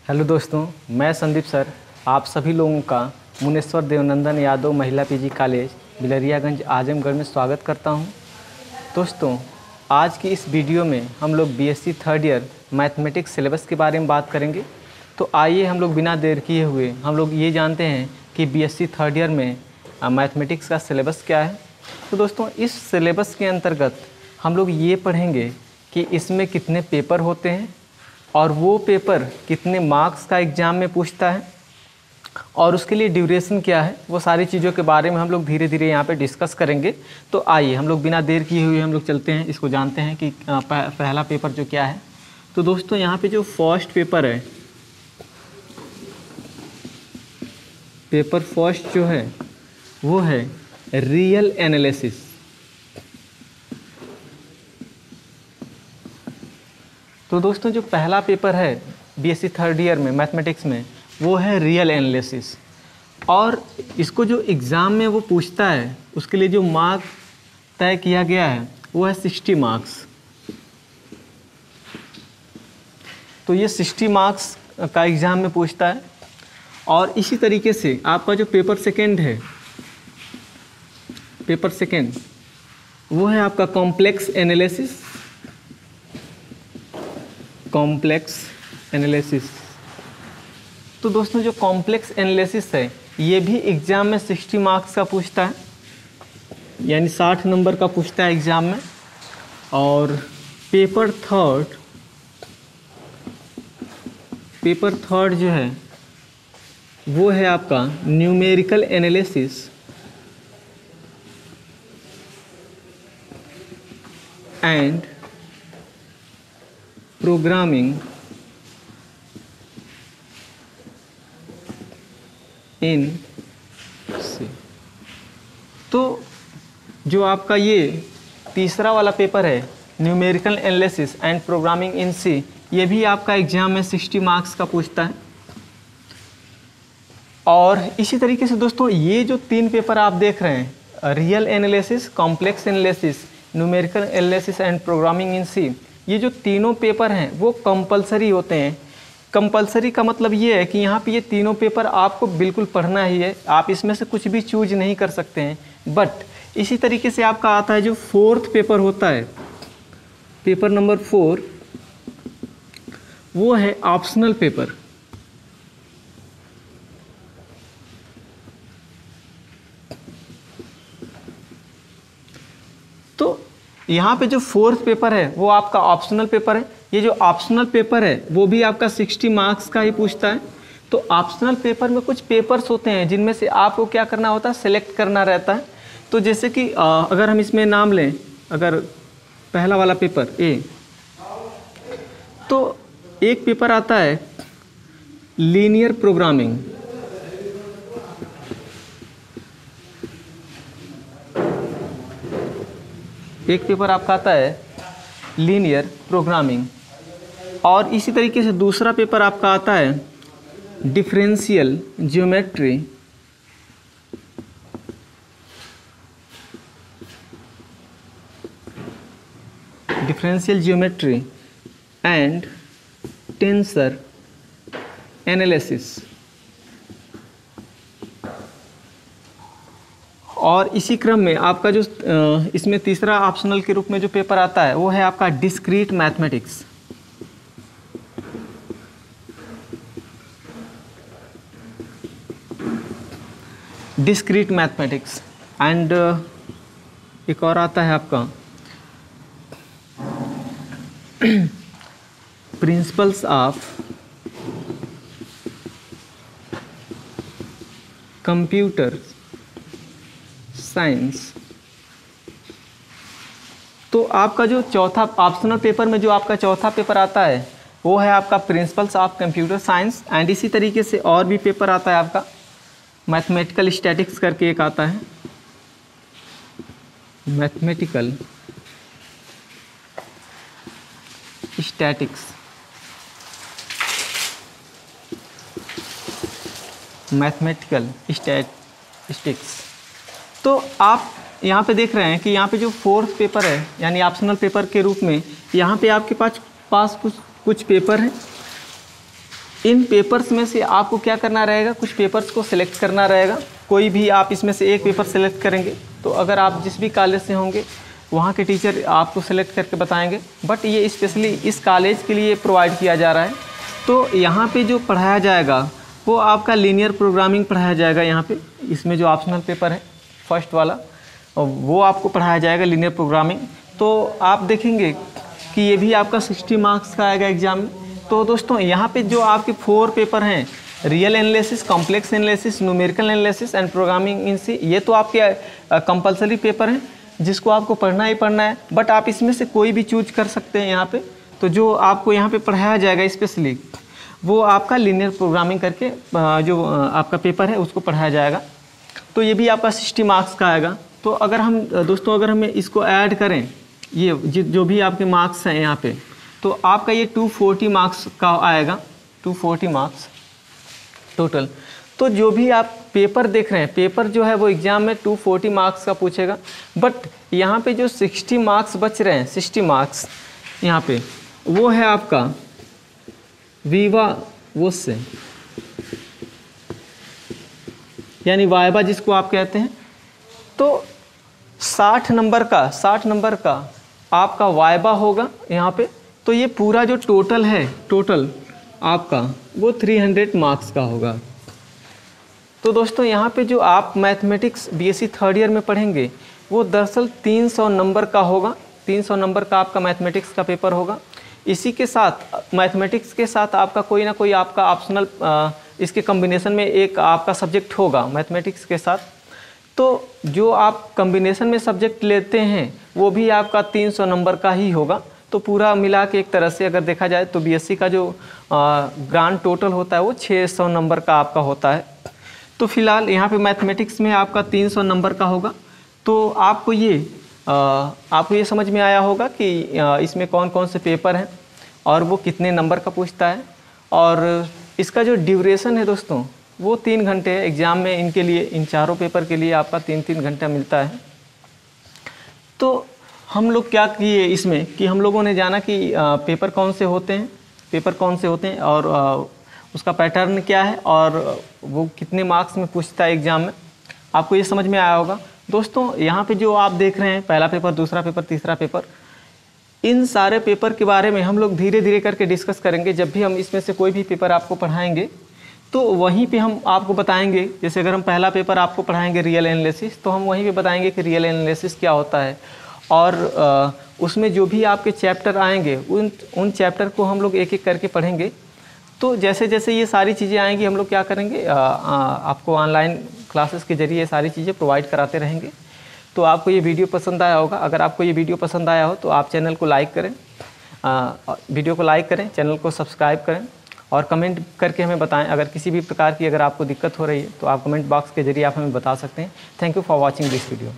Hello दोस्तों, मैं Sandeep sir आप सभी लोगों का मुनेश्वर देवनंदन यादव महिला पीजी कॉलेज बिलरियागंज आजमगढ़ में स्वागत करता हूं। दोस्तों, आज की इस वीडियो में हम लोग BSc third year mathematics syllabus के बारे में बात करेंगे। तो आइए हम लोग बिना देर किए हुए हम लोग ये जानते हैं कि बीएससी थर्ड ईयर में मैथमेटिक्स का सिलेबस क्या है। तो दोस्तों, इस सिलेबस के अंतर्गत हम लोग ये पढ़ेंगे कि इसमें कितने पेपर होते हैं और वो पेपर कितने मार्क्स का एग्ज़ाम में पूछता है और उसके लिए ड्यूरेशन क्या है, वो सारी चीज़ों के बारे में हम लोग धीरे धीरे यहाँ पे डिस्कस करेंगे। तो आइए हम लोग बिना देर किए हुए हम लोग चलते हैं, इसको जानते हैं कि पहला पेपर जो क्या है। तो दोस्तों, यहाँ पे जो फर्स्ट पेपर है, पेपर फर्स्ट जो है वो है रियल एनालिसिस। तो दोस्तों, जो पहला पेपर है बीएससी थर्ड ईयर में मैथमेटिक्स में वो है रियल एनालिसिस, और इसको जो एग्ज़ाम में वो पूछता है उसके लिए जो मार्क तय किया गया है वो है 60 मार्क्स। तो ये 60 मार्क्स का एग्ज़ाम में पूछता है। और इसी तरीके से आपका जो पेपर सेकेंड है, पेपर सेकेंड वो है आपका कॉम्प्लेक्स एनालिसिस। Complex analysis. तो दोस्तों, जो कॉम्प्लेक्स एनालिसिस है ये भी एग्ज़ाम में 60 मार्क्स का पूछता है, यानी 60 नंबर का पूछता है एग्ज़ाम में। और पेपर थर्ड जो है वो है आपका numerical analysis and programming in C. तो जो आपका ये तीसरा वाला पेपर है numerical analysis and programming in C, ये भी आपका एग्जाम में 60 मार्क्स का पूछता है। और इसी तरीके से दोस्तों, ये जो 3 पेपर आप देख रहे हैं, real analysis, complex analysis, numerical analysis and programming in C, ये जो तीनों पेपर हैं वो कंपलसरी होते हैं। कंपलसरी का मतलब ये है कि यहाँ पे ये तीनों पेपर आपको बिल्कुल पढ़ना ही है, आप इसमें से कुछ भी चूज नहीं कर सकते हैं। बट इसी तरीके से आपका आता है जो फोर्थ पेपर होता है, पेपर नंबर 4, वो है ऑप्शनल पेपर। तो यहाँ पे जो फोर्थ पेपर है वो आपका ऑप्शनल पेपर है। ये जो ऑप्शनल पेपर है वो भी आपका 60 मार्क्स का ही पूछता है। तो ऑप्शनल पेपर में कुछ पेपर्स होते हैं जिनमें से आपको क्या करना होता है, सेलेक्ट करना रहता है। तो जैसे कि अगर हम इसमें नाम लें, अगर पहला वाला पेपर ए, तो एक पेपर आता है लीनियर प्रोग्रामिंग। एक पेपर आपका आता है लीनियर प्रोग्रामिंग। और इसी तरीके से दूसरा पेपर आपका आता है differential geometry and tensor analysis. और इसी क्रम में आपका जो इसमें तीसरा ऑप्शनल के रूप में जो पेपर आता है वो है आपका discrete mathematics. Discrete mathematics and एक और आता है आपका प्रिंसिपल्स ऑफ कंप्यूटर साइंस। तो आपका जो चौथा ऑप्शनल पेपर में जो आपका चौथा पेपर आता है वो है आपका principles of computer science. And इसी तरीके से और भी पेपर आता है आपका मैथमेटिकल स्टैटिक्स करके एक आता है, मैथमेटिकल स्टैटिक्स, मैथमेटिकल स्टैटिस्टिक्स। तो आप यहाँ पे देख रहे हैं कि यहाँ पे जो फोर्थ पेपर है यानी ऑप्शनल पेपर के रूप में यहाँ पे आपके पास कुछ पेपर हैं इन पेपर्स में से आपको क्या करना रहेगा, कुछ पेपर्स को सिलेक्ट करना रहेगा। कोई भी आप इसमें से एक पेपर सिलेक्ट करेंगे, तो अगर आप जिस भी कॉलेज से होंगे वहाँ के टीचर आपको सिलेक्ट करके बताएंगे, बट ये स्पेशली इस कॉलेज के लिए प्रोवाइड किया जा रहा है। तो यहाँ पे जो पढ़ाया जाएगा वो आपका लीनियर प्रोग्रामिंग पढ़ाया जाएगा। यहाँ पे इसमें जो ऑप्शनल पेपर है फर्स्ट वाला, वो आपको पढ़ाया जाएगा लीनियर प्रोग्रामिंग। तो आप देखेंगे कि ये भी आपका 60 मार्क्स का आएगा एग्जाम में। तो दोस्तों यहाँ पे जो आपके 4 पेपर हैं, real analysis, complex analysis, numerical analysis and programming in C, ये तो आपके कंपलसरी पेपर हैं जिसको आपको पढ़ना ही पढ़ना है, बट आप इसमें से कोई भी चूज कर सकते हैं यहाँ पे। तो जो आपको यहाँ पे पढ़ाया जाएगा स्पेशली वो आपका लीनियर प्रोग्रामिंग करके जो आपका पेपर है उसको पढ़ाया जाएगा। तो ये भी आपका 60 मार्क्स का आएगा। तो अगर हम दोस्तों अगर हम इसको ऐड करें, ये जो भी आपके मार्क्स हैं यहाँ पे, तो आपका ये 240 मार्क्स का आएगा, 240 मार्क्स टोटल। तो जो भी आप पेपर देख रहे हैं, पेपर जो है वो एग्ज़ाम में 240 मार्क्स का पूछेगा, बट यहाँ पे जो 60 मार्क्स बच रहे हैं, 60 मार्क्स यहाँ पे, वो है आपका वीवा वो से, यानी वाइवा जिसको आप कहते हैं। तो 60 नंबर का आपका वाइवा होगा यहाँ पे। तो ये पूरा जो टोटल है, टोटल आपका वो 300 मार्क्स का होगा। तो दोस्तों यहाँ पे जो आप मैथमेटिक्स बीएससी थर्ड ईयर में पढ़ेंगे वो दरअसल 300 नंबर का होगा। 300 नंबर का आपका मैथमेटिक्स का पेपर होगा। इसी के साथ मैथमेटिक्स के साथ आपका कोई ना कोई आपका ऑप्शनल इसके कॉम्बिनेशन में एक आपका सब्जेक्ट होगा मैथमेटिक्स के साथ। तो जो आप कॉम्बिनेशन में सब्जेक्ट लेते हैं वो भी आपका 300 नंबर का ही होगा। तो पूरा मिला के एक तरह से अगर देखा जाए तो बीएससी का जो ग्रांड टोटल होता है वो 600 नंबर का आपका होता है। तो फिलहाल यहाँ पे मैथमेटिक्स में आपका 300 नंबर का होगा। तो आपको ये समझ में आया होगा कि इसमें कौन कौन से पेपर हैं और वो कितने नंबर का पूछता है। और इसका जो ड्यूरेशन है दोस्तों वो 3 घंटे है एग्ज़ाम में। इनके लिए, इन चारों पेपर के लिए आपका 3-3 घंटा मिलता है। तो हम लोग क्या किए इसमें कि हम लोगों ने जाना कि पेपर कौन से होते हैं और उसका पैटर्न क्या है और वो कितने मार्क्स में पूछता है एग्ज़ाम में। आपको ये समझ में आया होगा। दोस्तों यहाँ पे जो आप देख रहे हैं पहला पेपर, दूसरा पेपर, तीसरा पेपर, इन सारे पेपर के बारे में हम लोग धीरे धीरे करके डिस्कस करेंगे। जब भी हम इसमें से कोई भी पेपर आपको पढ़ाएंगे तो वहीं पे हम आपको बताएंगे। जैसे अगर हम पहला पेपर आपको पढ़ाएंगे रियल एनालिसिस, तो हम वहीं पे बताएंगे कि रियल एनालिसिस क्या होता है और उसमें जो भी आपके चैप्टर आएंगे उन चैप्टर को हम लोग एक एक करके पढ़ेंगे। तो जैसे जैसे ये सारी चीज़ें आएंगी हम लोग क्या करेंगे, आपको ऑनलाइन क्लासेस के जरिए ये सारी चीज़ें प्रोवाइड कराते रहेंगे। तो आपको ये वीडियो पसंद आया होगा। अगर आपको ये वीडियो पसंद आया हो तो आप चैनल को लाइक करें, वीडियो को लाइक करें, चैनल को सब्सक्राइब करें और कमेंट करके हमें बताएं। अगर किसी भी प्रकार की अगर आपको दिक्कत हो रही है तो आप कमेंट बॉक्स के जरिए आप हमें बता सकते हैं। Thank you for watching this video.